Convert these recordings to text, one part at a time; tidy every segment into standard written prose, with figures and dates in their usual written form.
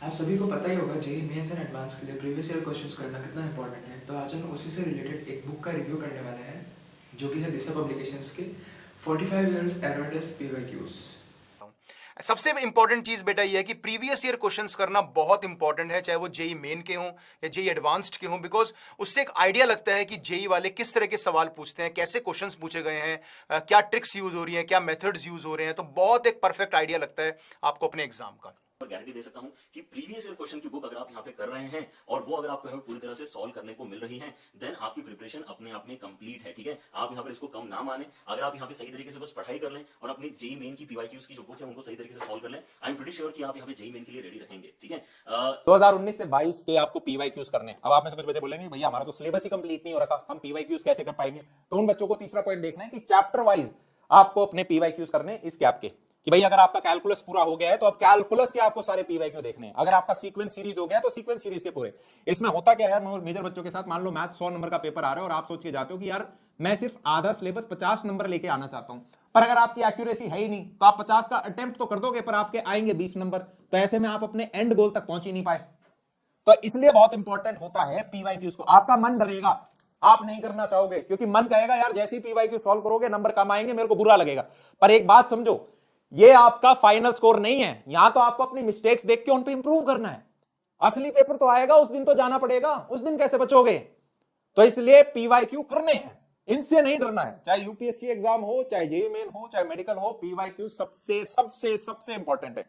आप सभी को पता ही होगा जेईई मेंस एंड एडवांस के लिए प्रीवियस ईयर क्वेश्चंस करना कितना इंपॉर्टेंट है। तो आज हम उसी से रिलेटेड एक बुक का रिव्यू करने वाले हैं जो कि है दिशा पब्लिकेशंस के 45 इयर्स एररलेस पीवाईक्यूज। सबसे इंपॉर्टेंट चीज बेटा ये है कि प्रीवियस ईयर क्वेश्चंस करना बहुत इंपॉर्टेंट है, चाहे वो जेई मेन के हों या जेई एडवांस्ड के हों, बिकॉज उससे एक आइडिया लगता है कि जेई वाले किस तरह के सवाल पूछते हैं, कैसे क्वेश्चंस पूछे गए हैं, क्या ट्रिक्स यूज हो रही हैं, क्या मेथड्स यूज हो रहे हैं। तो बहुत एक परफेक्ट आइडिया लगता है आपको अपने एग्जाम का। और गारंटी दे सकता हूं कि प्रीवियस ईयर क्वेश्चन की बुक अगर आप यहां पे कर रहे हैं और वो अगर आपको पूरी तरह से सॉल्व करने को मिल रही है, देन आपकी प्रिपरेशन अपने आप में कंप्लीट है। ठीक है, आप यहां पर इसको कम ना माने। अगर आप यहां पे सही तरीके से बस पढ़ाई कर लें और अपनी जेई मेन की पीवाईक्यूज की जो बुक है उनको सही तरीके से सॉल्व कर लें, आई एम प्रीटी श्योर कि आप यहां पे जेई मेन के लिए रेडी रहेंगे। ठीक है, 2019 से 22 के आपको पीवाईक्यूज करने हैं। अब आप में से कुछ बच्चे बोलेंगे भैया हमारा तो सिलेबस ही कंप्लीट नहीं हो रखा, हम पीवाईक्यूज कैसे कर पाएंगे। तो उन बच्चों को तीसरा पॉइंट देखना है कि चैप्टर वाइज आपको अपने पीवाईक्यूज करने इस गैप के, कि भाई अगर आपका कैलकुलस पूरा हो गया है तो अब कैलकुलस के आपको सारे पीवाईक्यू देखने हैं। अगर आपका सीक्वेंस सीरीज हो गया तो सीक्वेंस सीरीज के पूरे। इसमें होता क्या है मेजर बच्चों के साथ, मान लो मैथ 100 नंबर का पेपर आ रहा है और आप सोच के जाते हो कि यार मैं सिर्फ आधा सिलेबस 50 नंबर लेके आना चाहता हूं, पर अगर आपकी एक्यूरेसी है ही नहीं तो आप 50 का अटेम्प्ट तो कर दोगे पर आपके आएंगे 20 नंबर, तो ऐसे में आप अपने एंड गोल तक पहुंच ही नहीं पाए। तो इसलिए बहुत इंपॉर्टेंट होता है पीवाईक्यूज को। आपका मन डरेगा, आप नहीं करना चाहोगे, क्योंकि मन कहेगा यार जैसे ही पीवाईक्यू सॉल्व करोगे नंबर कम आएंगे, मेरे को बुरा लगेगा। पर एक बात समझो, ये आपका फाइनल स्कोर नहीं है। यहां तो आपको अपनी मिस्टेक्स देख के उन पे इंप्रूव करना है। असली पेपर तो आएगा, उस दिन तो जाना पड़ेगा, उस दिन कैसे बचोगे। तो इसलिए पीवाईक्यू करने हैं, इनसे नहीं डरना है। चाहे यूपीएससी एग्जाम हो, चाहे जेईई मेन हो, चाहे मेडिकल हो, पीवाईक्यू सबसे सबसे सबसे इंपॉर्टेंट है।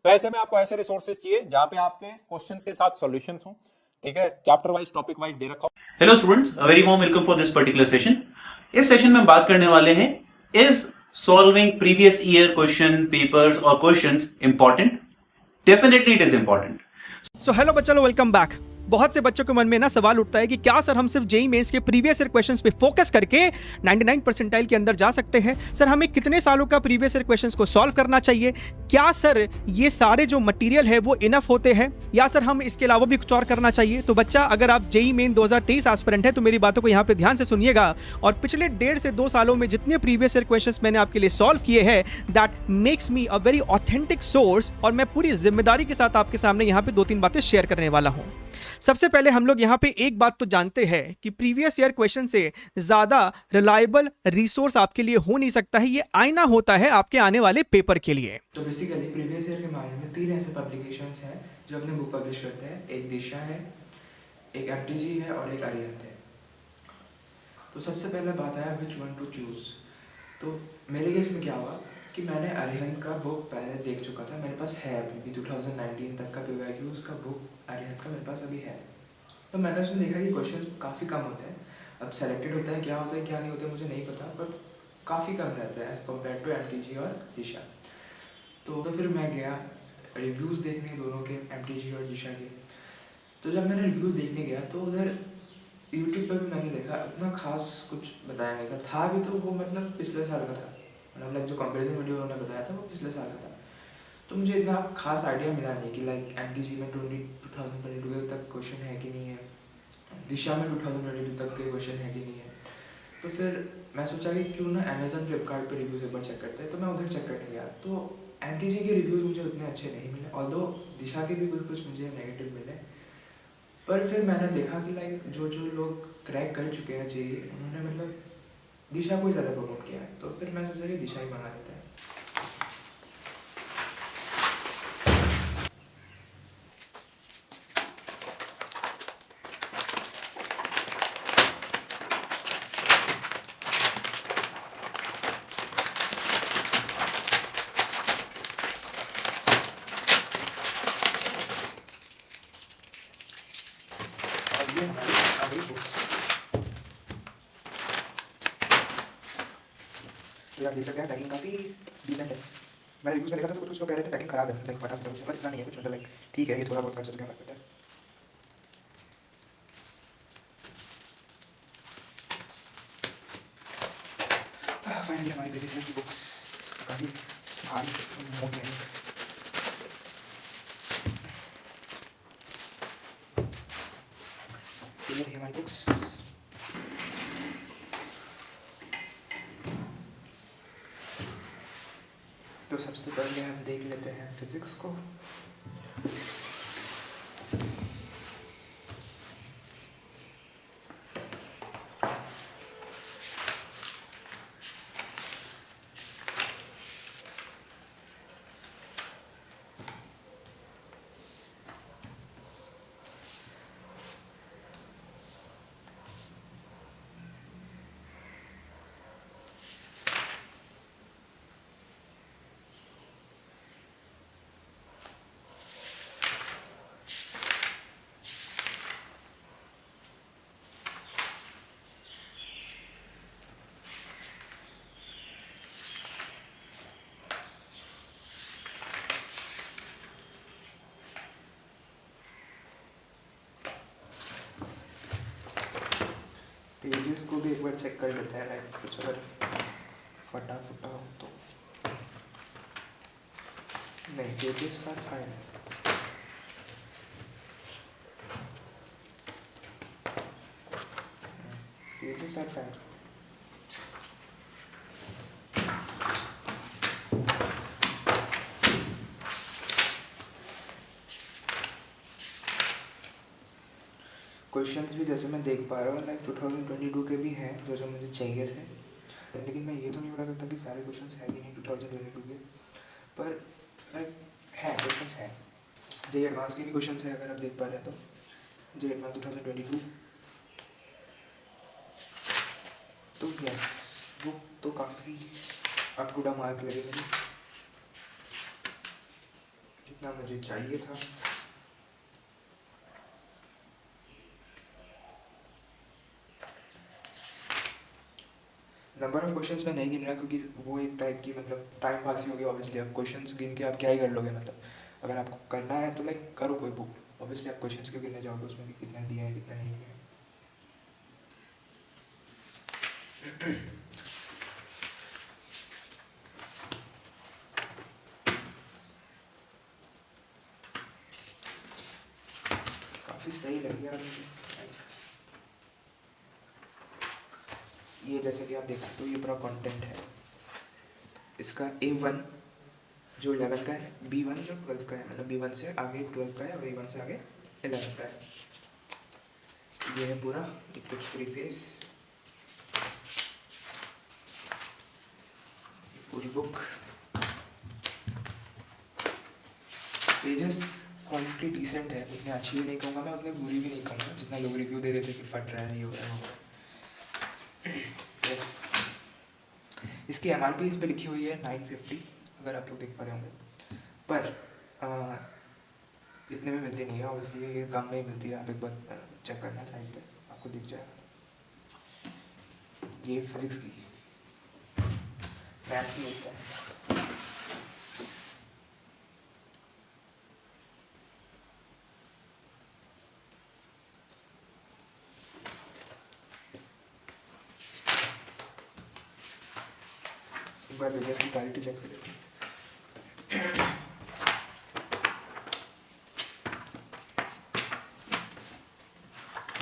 तो ऐसे में आपको ऐसे रिसोर्सेज चाहिए जहां पे आपके क्वेश्चंस के साथ सॉल्यूशंस हो। ठीक है, चैप्टर वाइज टॉपिक वाइज दे रखा हो। Hello students, a very warm welcome for this particular session. इस सेशन में हम बात करने वाले हैं, is solving previous year question papers और questions important? Definitely it is important. So hello बच्चों, वेलकम बैक। बहुत से बच्चों के मन में ना सवाल उठता है कि क्या सर हम सिर्फ जेईई मेंस के प्रीवियस ईयर क्वेश्चंस पे फोकस करके 99 परसेंटाइल के अंदर जा सकते हैं? सर हमें कितने सालों का प्रीवियस ईयर क्वेश्चंस को सॉल्व करना चाहिए? क्या सर ये सारे जो मटेरियल है वो इनफ होते हैं या सर हम इसके अलावा भी कुछ और करना चाहिए? तो बच्चा, अगर आप जेईई मेन 2023 एस्पिरेंट है तो मेरी बातों को यहाँ पे ध्यान से सुनिएगा और पिछले 1.5 से 2 सालों में जितने प्रीवियस ईयर क्वेश्चंस मैंने आपके लिए सॉल्व किए हैं, that makes me a very authentic source, और मैं पूरी जिम्मेदारी के साथ आपके सामने यहाँ पे 2-3 बातें शेयर करने वाला हूँ। सबसे पहले हम लोग यहाँ पे एक बात तो जानते हैं कि प्रीवियस ईयर क्वेश्चन से ज्यादा रिलायबल रिसोर्स आपके लिए हो नहीं सकता है। ये आईना होता है आपके आने वाले पेपर के लिए। तो बेसिकली प्रीवियस ईयर के मामले में 3 ऐसे पब्लिकेशंस हैं जो अपने बुक पब्लिश करते हैं। एक दिशा है, एक एमटीजी है और एक अरिहंत है। तो सबसे पहले बात आया विच वन टू चूज। तो मेरे केस में क्या हुआ कि मैंने अरिहंत का बुक पहले देख चुका था, मेरे पास है अभी भी 2019 तक का पीवाईक्यूज का बुक अरिहंत का मेरे पास अभी है। तो मैंने उसमें देखा कि क्वेश्चंस काफ़ी कम होते हैं। अब सेलेक्टेड होता है, क्या होता है क्या नहीं होता है मुझे नहीं पता, बट काफ़ी कम रहता है एज़ कम्पेयर टू एमटीजी और दिशा। तो फिर मैं गया रिव्यूज़ देखने दोनों के, एमटीजी और दिशा के। तो जब मैंने रिव्यूज़ देखने गया तो उधर यूट्यूब पर भी मैंने देखा उतना खास कुछ बताया नहीं था भी तो वो मतलब पिछले साल का था, मतलब जो कंपेरिजन वीडियो उन्होंने बताया था वो पिछले साल का था। तो मुझे इतना खास आइडिया मिला नहीं कि लाइक एमटीजी में 2022 तक क्वेश्चन है कि नहीं है, दिशा में 2022 तक के क्वेश्चन है कि नहीं है। तो फिर मैं सोचा कि क्यों ना अमेजन फ्लिपकार्ट पे रिव्यूज़ एक बार चेक करते हैं। तो मैं उधर चेक करने गया तो एमटीजी के रिव्यूज़ मुझे उतने अच्छे नहीं मिले, ऑल्दो दिशा के भी कुछ मुझे नेगेटिव मिले। पर फिर मैंने देखा कि लाइक जो लोग क्रैक कर चुके हैं जेईई, उन्होंने मतलब दिशा को ही ज़्यादा प्रमोट किया है। तो फिर मैं सोचा कि दिशा ही मंगा देता है। तो आप देख सकते हैं पैकिंग काफ़ी डिसेंट है। मैंने रिव्यूज़ में देखा था तो कुछ लोग कह रहे थे पैकिंग खराब है, लाइक फटा फटा, पर इतना नहीं है कुछ, मतलब लाइक ठीक है, ये थोड़ा बहुत कर सकते हैं फर्क पड़ता है। फाइनली हमारी प्रीवियस ईयर की बुक्स काफ़ी भारी मोटी है। ये रही हमारी बुक्स। तो सबसे पहले हम देख लेते हैं फिजिक्स को। इसको भी एक बार चेक कर लेते हैं, लाइक कुछ अगर फटा फटा हो तो नहीं, pages are fine. Pages are fine. Questions भी जैसे मैं देख पा रहा हूँ लाइक 2022 के भी हैं जो जो मुझे चाहिए थे, लेकिन मैं ये तो नहीं बता सकता कि सारे क्वेश्चंस हैं कि नहीं 2022 के, पर लाइक हैं क्वेश्चंस हैं। जे एडवांस के भी क्वेश्चंस हैं अगर आप देख पा रहे हैं तो जे एडवांस 2022, तो यस बुक तो काफ़ी अप टू द मार्क लगी मुझे, जितना मुझे चाहिए था। नंबर ऑफ क्वेश्चंस मैं नहीं गिन रहा क्योंकि वो एक टाइप की मतलब टाइम पास ही हो गया ऑब्वियसली। आप क्वेश्चंस गिन के आप क्या ही कर लोगे, मतलब अगर आपको करना है तो लाइक करो कोई बुक, ऑब्वियसली आप क्वेश्चंस क्यों गिनने जाओगे उसमें कि कितना दिया है कितना नहीं दिया है। काफ़ी सही लग गया मुझे। ये जैसे कि आप देख सकते हो ये पूरा कंटेंट है इसका। A1 जो 11 का है, B1 जो 12 का है, मतलब B1 से आगे 12 का है और A1 से आगे 11 का है। ये है पूरा कुछ प्रीफेस, पूरी बुक। पेजेस क्वालिटी डिसेंट है, उतनी अच्छी भी नहीं कहूँगा मैं, उतनी बुरी भी नहीं कहूँगा जितना लोग रिव्यू दे रहे थे कि फट रहा है ये हो रहा है वो हो रहा है। यस, इसकी MRP इस पे लिखी हुई है 950, अगर आप लोग देख पा रहे होंगे, पर इतने में मिलती नहीं है ऑब्वियसली, ये कम में ही मिलती है। आप एक बार चेक करना साइड पे, आपको दिख जाएगा। ये फिजिक्स की, मैथ्स की मिलता है। एक बार पेजेस की क्वालिटी चेक कर लेते हैं।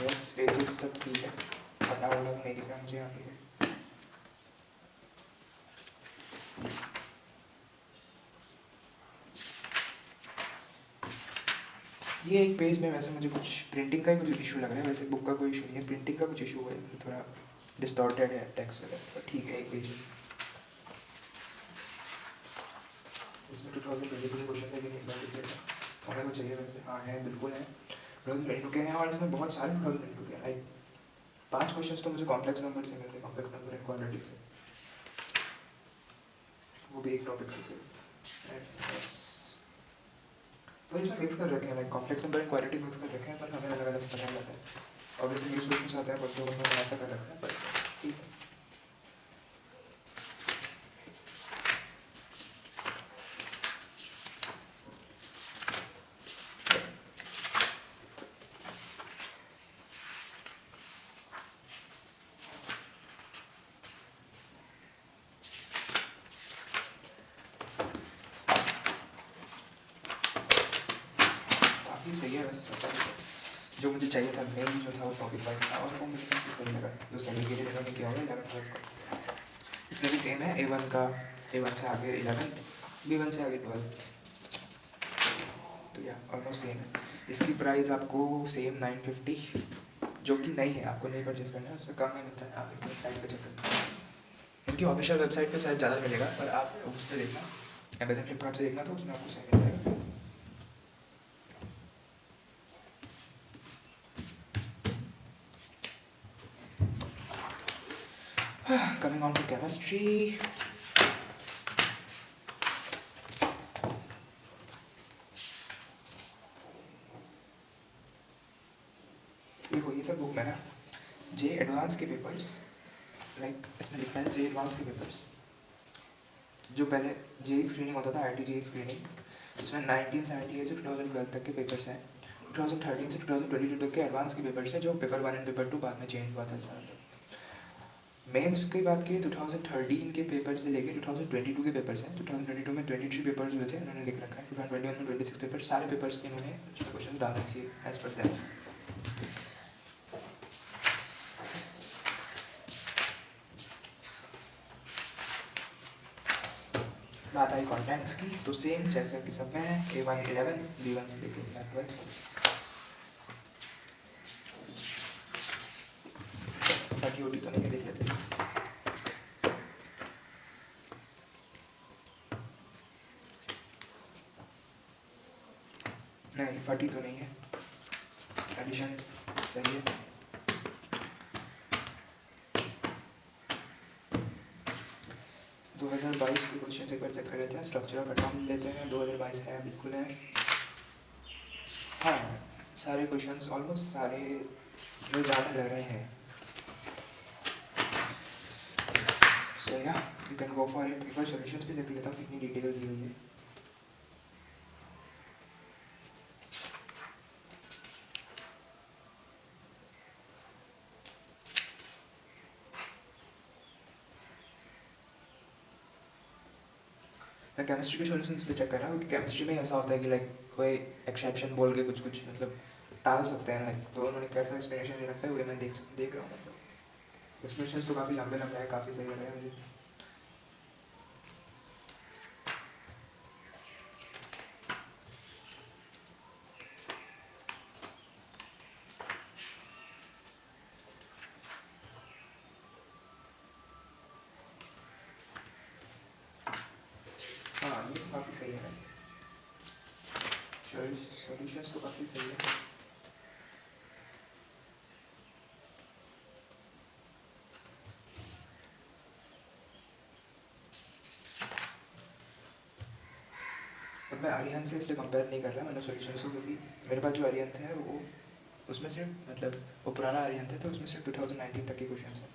यस, पेजेस सब ठीक है, फटा वाला नहीं दिख रहा मुझे यहाँ पे। ये एक पेज में वैसे मुझे कुछ प्रिंटिंग का ही कुछ इशू लग रहा है, वैसे बुक का कोई इशू नहीं है, प्रिंटिंग का कुछ इशू है, थोड़ा डिस्टॉर्टेड है टेक्स्ट वगैरह, पर ठीक है एक पेज में। इसमें 2022 क्वेश्चन है कि नहीं बात देखिए, होना तो चाहिए वैसे। हाँ है, बिल्कुल है, 2022 के हैं और इसमें बहुत सारे 2022 के हैं। लाइक 5 क्वेश्चन तो मुझे कॉम्प्लेक्स नंबर से मिलते हैं, कॉम्प्लेक्स नंबर एंड क्वाड्रेटिक से, वो भी एक टॉपिक से। तो इसमें मिक्स कर रखे हैं, like complex number and quadratic mix कर रखे हैं, पर हमें अलग अलग पता जाता है। ऑब्वियसली मिक्स क्वेश्चन आते हैं बच्चों को, मैंने ऐसा कर रखा है, पर ठीक है। सही है वैसे सब कुछ। जो मुझे चाहिए था मेन जो था वो टॉपिक वाइज था, और वो मुझे काफ़ी सही लगा जो सेग्रीगेटेड इन्होंने किया हुआ है 11th का। इसमें भी सेम है, A1 का, A1 से आगे 11th, B1 से आगे 12th, तो या ऑलमोस्ट सेम है। इसकी प्राइस आपको सेम 950, जो कि नहीं है, आपको नहीं परचेज करना है, उससे कम में मिलता है। आप एक वेबसाइट पर चेक करना, उनकी ऑफिशियल वेबसाइट पर शायद ज़्यादा मिलेगा, पर आप उससे देखना, अमेजन फ्लिपकार्ट से देखना, तो उसमें आपको सही मिल जाएगा। Coming on to chemistry. देखो ये सब बुक में ना जे एडवांस के पेपर्स, लाइक इसमें लिखा है जे एडवांस के पेपर्स, जो पहले जे स्क्रीनिंग होता था, IIT जे स्क्रीनिंग, उसमें 1978 से 2012 तक के पेपर्स हैं, 2013 से 2022 तक के एडवांस के पेपर्स हैं, जो पेपर 1 एंड पेपर 2 बाद में चेंज हुआ था। मेंस की बात की 2013 के पेपर से लेके 2022 के पेपर्स हैं। 2022 में 23 पेपर्स हुए थे, उन्होंने लिख रखा है। 2021 में 26 पेपर, सारे पेपर्स के इन्होंने उसमें क्वेश्चन डाल रखी है एज पर दैट। बात आई कॉन्टेंट्स की, तो सेम जैसे कि सब में है, A1 11, B1 से लेके A12। बाकी OT तो नहीं है, देख लेते हैं। नहीं, 40 तो नहीं है, एडिशन सही है। दो 2022 के क्वेश्चन एक बार चेक कर लेते हैं। स्ट्रक्चर ऑफ अटॉम लेते हैं, 2022 है, बिल्कुल है। हाँ, सारे क्वेश्चंस ऑलमोस्ट सारे जो ज़्यादा लग रहे हैं। सो या you can go for it. एक बार सॉल्यूशंस भी देख लेता हूँ कितनी डिटेल दी हुई है। मैं केमिस्ट्री के सॉल्यूशन इसलिए चेक कर रहा हूँ क्योंकि केमिस्ट्री में ऐसा होता है कि लाइक कोई एक्सेप्शन बोल के कुछ कुछ मतलब टाल सकते हैं लाइक, तो उन्होंने कैसा एक्सप्लेनेशन दे रखा है वो मैं देख रहा हूँ। मतलब एक्सप्लेनेशन तो काफ़ी लंबे लंबे है, काफ़ी सही लग रहा है मुझे। हाँ, ये तो काफ़ी सही है, सॉल्यूशंस तो काफ़ी सही है। अब मैं आर्यन से इसलिए कंपेयर नहीं कर रहा मतलब सॉल्यूशंस को, क्योंकि मेरे पास जो आर्यन है वो उसमें सिर्फ मतलब वो पुराना आर्यन था, तो उसमें सिर्फ 2019 तक के क्वेश्चन हैं।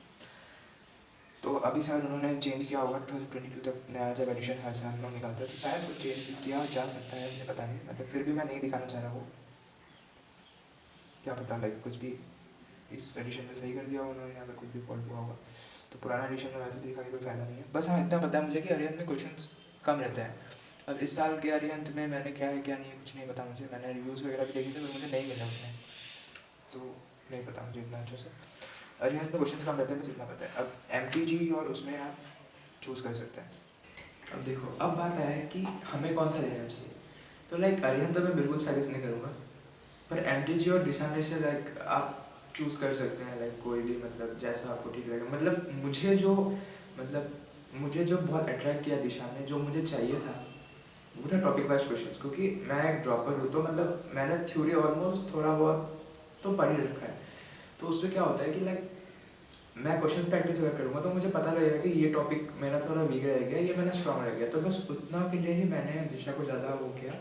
तो अभी शायद उन्होंने चेंज किया होगा 2022 तक, नया जब एडिशन हर साल में निकालता है तो शायद कुछ चेंज भी किया जा सकता है, मुझे पता नहीं। मतलब फिर भी मैं नहीं दिखाना चाह रहा वो, क्या पता लाइक कुछ भी इस एडिशन में सही कर दिया उन्होंने, अगर कुछ भी फॉल्ट हुआ होगा तो पुराना एडिशन में वैसे भी दिखा के कोई फ़ायदा नहीं है। बस हाँ, इतना पता है मुझे कि अरिहंत में क्वेश्चन कम रहते हैं। अब इस साल के अरिहंत में मैंने क्या है क्या नहीं है कुछ नहीं पता मुझे, मैंने रिव्यूज़ वगैरह भी देखे थे पर मुझे नहीं मिला उसमें, तो नहीं पता मुझे इतना अच्छे से। अरिहंत में क्वेश्चन कम रहते हैं, बस इतना पता है। अब MTG और उसमें आप चूज़ कर सकते हैं। अब देखो, अब बात आया है कि हमें कौन सा लेना चाहिए। तो लाइक अरिहंत तो मैं बिल्कुल सजेस्ट नहीं करूँगा, पर MTG और दिशा में से लाइक आप चूज़ कर सकते हैं, लाइक कोई भी मतलब जैसा आपको ठीक लगे। मतलब मुझे जो बहुत अट्रैक्ट किया दिशा में, जो मुझे चाहिए था वो था टॉपिक वाइज क्वेश्चंस, क्योंकि मैं एक ड्रॉपर हूँ तो मतलब मैंने थ्योरी ऑलमोस्ट थोड़ा बहुत तो पढ़ ही रखा है। तो उसमें क्या होता है कि लाइक मैं क्वेश्चन प्रैक्टिस अगर करूँगा तो मुझे पता लगेगा कि ये टॉपिक मेरा थोड़ा वीक रह गया, ये मेरा स्ट्रॉन्ग रह गया, तो बस उतना के लिए ही मैंने दिशा को ज़्यादा वो किया।